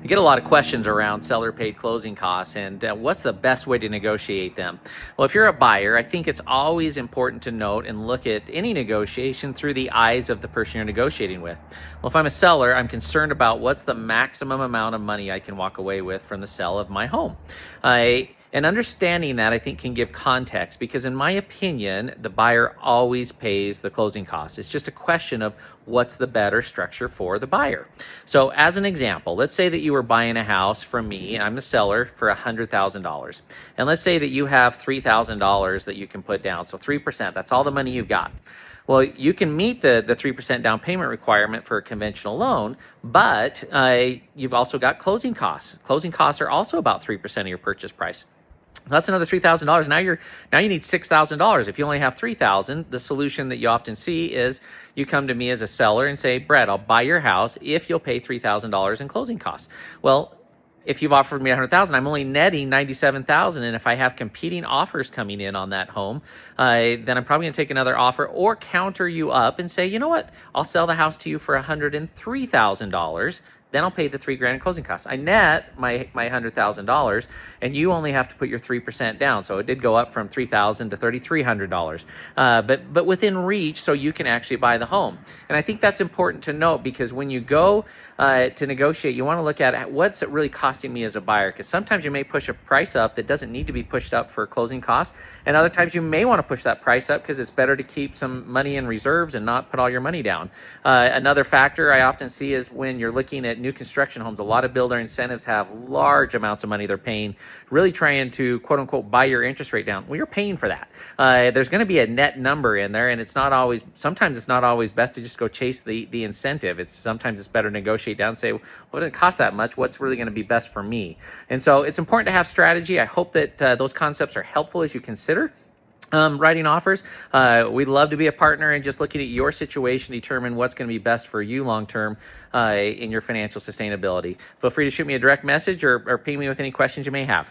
I get a lot of questions around seller paid closing costs and what's the best way to negotiate them. Well, if you're a buyer, I think it's always important to note and look at any negotiation through the eyes of the person you're negotiating with. Well, if I'm a seller, I'm concerned about what's the maximum amount of money I can walk away with from the sale of my home. And understanding that, I think, can give context, because in my opinion, the buyer always pays the closing costs. It's just a question of what's the better structure for the buyer. So as an example, let's say that you were buying a house from me, and I'm the seller, for $100,000. And let's say that you have $3,000 that you can put down. So 3%, that's all the money you've got. Well, you can meet the 3% down payment requirement for a conventional loan, but you've also got closing costs. Closing costs are also about 3% of your purchase price. That's another $3,000. Now you need $6,000. If you only have $3,000, the solution that you often see is you come to me as a seller and say, Brett, I'll buy your house if you'll pay $3,000 in closing costs. Well, if you've offered me $100,000, I'm only netting $97,000, and if I have competing offers coming in on that home, then I'm probably going to take another offer or counter you up and say, you know what, I'll sell the house to you for $103,000. Then I'll pay the $3,000 in closing costs. I net my $100,000, and you only have to put your 3% down. So it did go up from $3,000 to $3,300, but within reach, so you can actually buy the home. And I think that's important to note, because when you go to negotiate, you want to look at what's it really costing me as a buyer, because sometimes you may push a price up that doesn't need to be pushed up for closing costs, and other times you may want to push that price up because it's better to keep some money in reserves and not put all your money down. Another factor I often see is when you're looking at new construction homes, a lot of builder incentives have large amounts of money they're paying, really trying to quote unquote buy your interest rate down. Well, you're paying for that. There's going to be a net number in there, and sometimes it's not always best to just go chase the incentive. Sometimes it's better to negotiate down and say, well, it doesn't cost that much. What's really going to be best for me? And so it's important to have strategy. I hope that those concepts are helpful as you consider writing offers. We'd love to be a partner and just looking at your situation, determine what's going to be best for you long-term in your financial sustainability. Feel free to shoot me a direct message or ping me with any questions you may have.